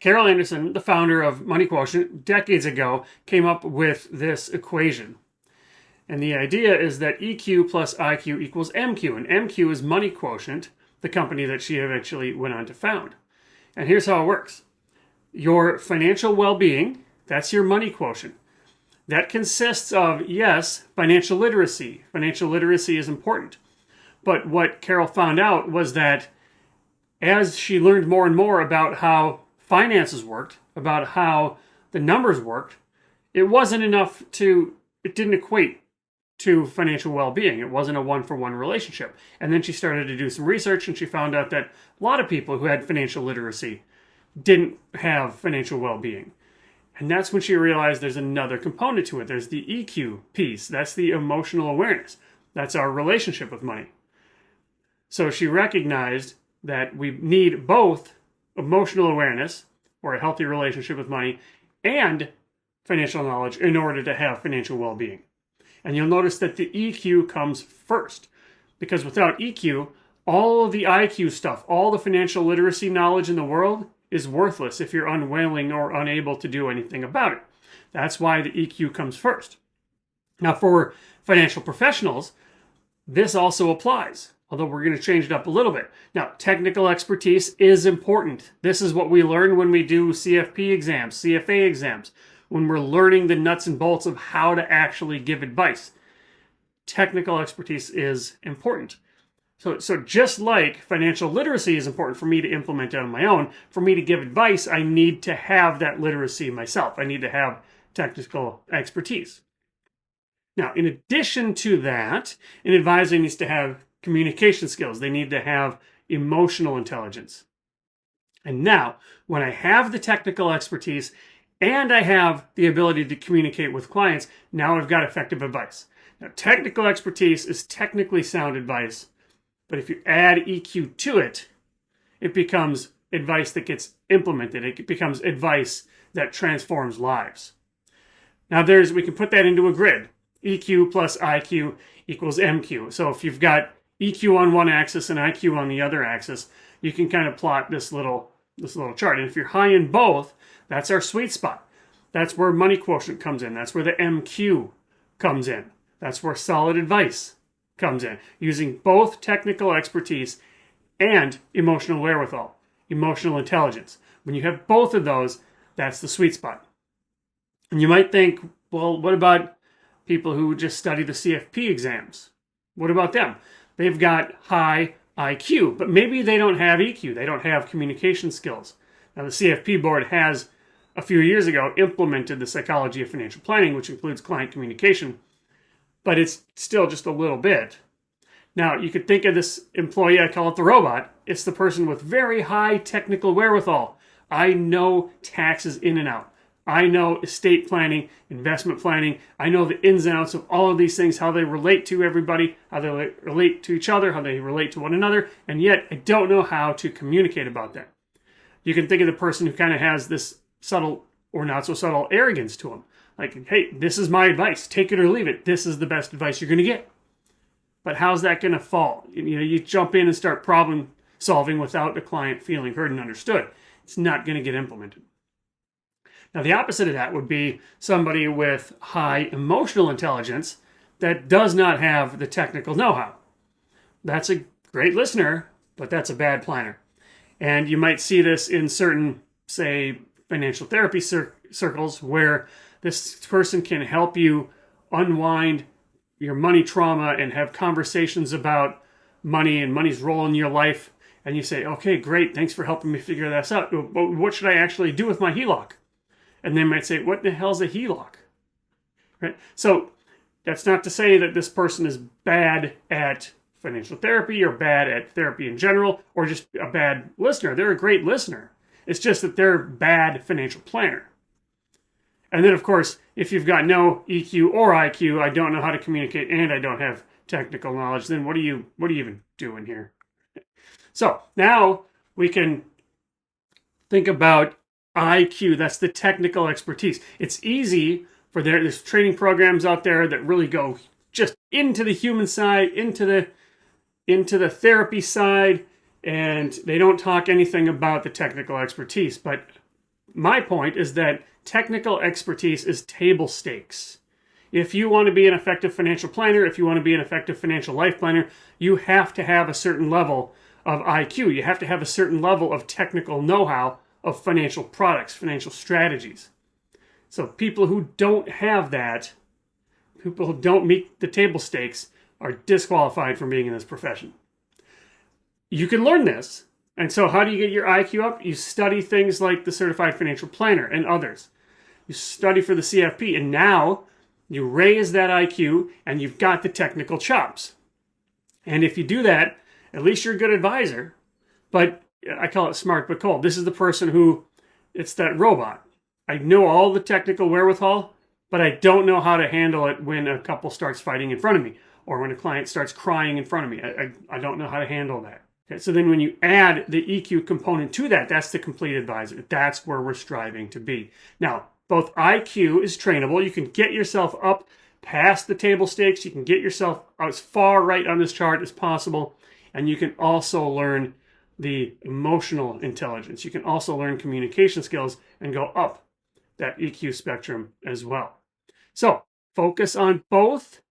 Carol Anderson, the founder of Money Quotient, decades ago, came up with this equation. And the idea is that EQ plus IQ equals MQ, and MQ is Money Quotient, the company that she eventually went on to found. And here's how it works. Your financial well-being, that's your money quotient. That consists of, yes, financial literacy. Financial literacy is important. But what Carol found out was that as she learned more and more about how finances worked, about how the numbers worked, it wasn't enough it didn't equate to financial well-being. It wasn't a one-for-one relationship. And then she started to do some research, and she found out that a lot of people who had financial literacy didn't have financial well-being. And that's when she realized there's another component to it. There's the EQ piece. That's the emotional awareness. That's our relationship with money. So she recognized that we need both emotional awareness or a healthy relationship with money and financial knowledge in order to have financial well-being. And you'll notice that the EQ comes first, because without EQ, all of the IQ stuff, all the financial literacy knowledge in the world is worthless if you're unwilling or unable to do anything about it. That's why the EQ comes first. Now, for financial professionals, this also applies, although we're going to change it up a little bit. Now, technical expertise is important. This is what we learn when we do CFP exams, CFA exams, when we're learning the nuts and bolts of how to actually give advice. Technical expertise is important. So just like financial literacy is important for me to implement it on my own, for me to give advice, I need to have that literacy myself. I need to have technical expertise. Now, in addition to that, an advisor needs to have communication skills. They need to have emotional intelligence. And now, when I have the technical expertise and I have the ability to communicate with clients, now I've got effective advice. Now, technical expertise is technically sound advice, but if you add EQ to it, it becomes advice that gets implemented. It becomes advice that transforms lives. Now, we can put that into a grid. EQ plus IQ equals MQ. So if you've got EQ on one axis and IQ on the other axis, you can kind of plot this little chart. And if you're high in both, that's our sweet spot. That's where Money Quotient comes in. That's where the MQ comes in. That's where solid advice comes in. Using both technical expertise and emotional wherewithal, emotional intelligence. When you have both of those, that's the sweet spot. And you might think, well, what about people who just study the CFP exams? What about them? They've got high IQ, but maybe they don't have EQ. They don't have communication skills. Now, the CFP board has, a few years ago, implemented the psychology of financial planning, which includes client communication, but it's still just a little bit. Now, you could think of this employee, I call it the robot. It's the person with very high technical wherewithal. I know taxes in and out. I know estate planning, investment planning. I know the ins and outs of all of these things, how they relate to everybody, how they relate to each other, how they relate to one another, and yet I don't know how to communicate about that. You can think of the person who kind of has this subtle or not so subtle arrogance to them. Like, hey, this is my advice. Take it or leave it. This is the best advice you're going to get. But how's that going to fall? You jump in and start problem solving without the client feeling heard and understood. It's not going to get implemented. Now, the opposite of that would be somebody with high emotional intelligence that does not have the technical know-how. That's a great listener, but that's a bad planner. And you might see this in certain, say, financial therapy circles where this person can help you unwind your money trauma and have conversations about money and money's role in your life. And you say, okay, great, thanks for helping me figure this out. But what should I actually do with my HELOC? And they might say, what the hell's a HELOC? Right? So that's not to say that this person is bad at financial therapy or bad at therapy in general or just a bad listener. They're a great listener. It's just that they're a bad financial planner. And then, of course, if you've got no EQ or IQ, I don't know how to communicate, and I don't have technical knowledge, then what are you even doing here? So now we can think about IQ. That's the technical expertise. It's easy for there's training programs out there that really go just into the human side, into the therapy side, and they don't talk anything about the technical expertise. But My point is that technical expertise is table stakes. If you want to be an effective financial planner, if you want to be an effective financial life planner, you have to have a certain level of IQ. You have to have a certain level of technical know-how of financial products, financial strategies. So people who don't have that, people who don't meet the table stakes, are disqualified from being in this profession. You can learn this. And so how do you get your IQ up? You study things like the Certified Financial Planner and others. You study for the CFP, and now you raise that IQ and you've got the technical chops. And if you do that, at least you're a good advisor. But I call it smart but cold. This is the person who, it's that robot. I know all the technical wherewithal, but I don't know how to handle it when a couple starts fighting in front of me or when a client starts crying in front of me. I don't know how to handle that. Okay, so then when you add the EQ component to that, that's the complete advisor. That's where we're striving to be. Now, both IQ is trainable. You can get yourself up past the table stakes. You can get yourself as far right on this chart as possible. And you can also learn the emotional intelligence. You can also learn communication skills and go up that EQ spectrum as well. So focus on both.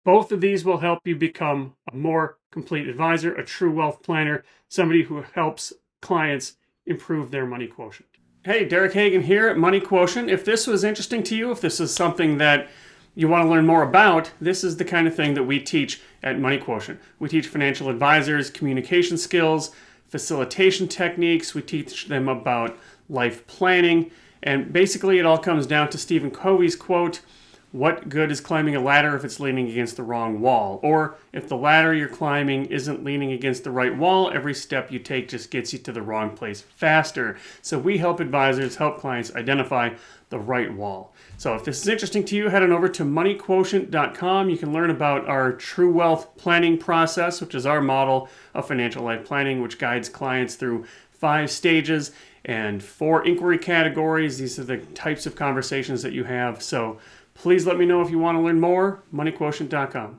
Both of these will help you become a more complete advisor, a true wealth planner, somebody who helps clients improve their money quotient. Hey, Derek Hagen here at Money Quotient. If this was interesting to you, if this is something that you want to learn more about, this is the kind of thing that we teach at Money Quotient. We teach financial advisors communication skills, facilitation techniques. We teach them about life planning. And basically it all comes down to Stephen Covey's quote, "What good is climbing a ladder if it's leaning against the wrong wall?" Or if the ladder you're climbing isn't leaning against the right wall, every step you take just gets you to the wrong place faster. So we help advisors, help clients identify the right wall. So if this is interesting to you, head on over to moneyquotient.com. You can learn about our true wealth planning process, which is our model of financial life planning, which guides clients through 5 stages and 4 inquiry categories. These are the types of conversations that you have. So please let me know if you want to learn more, moneyquotient.com.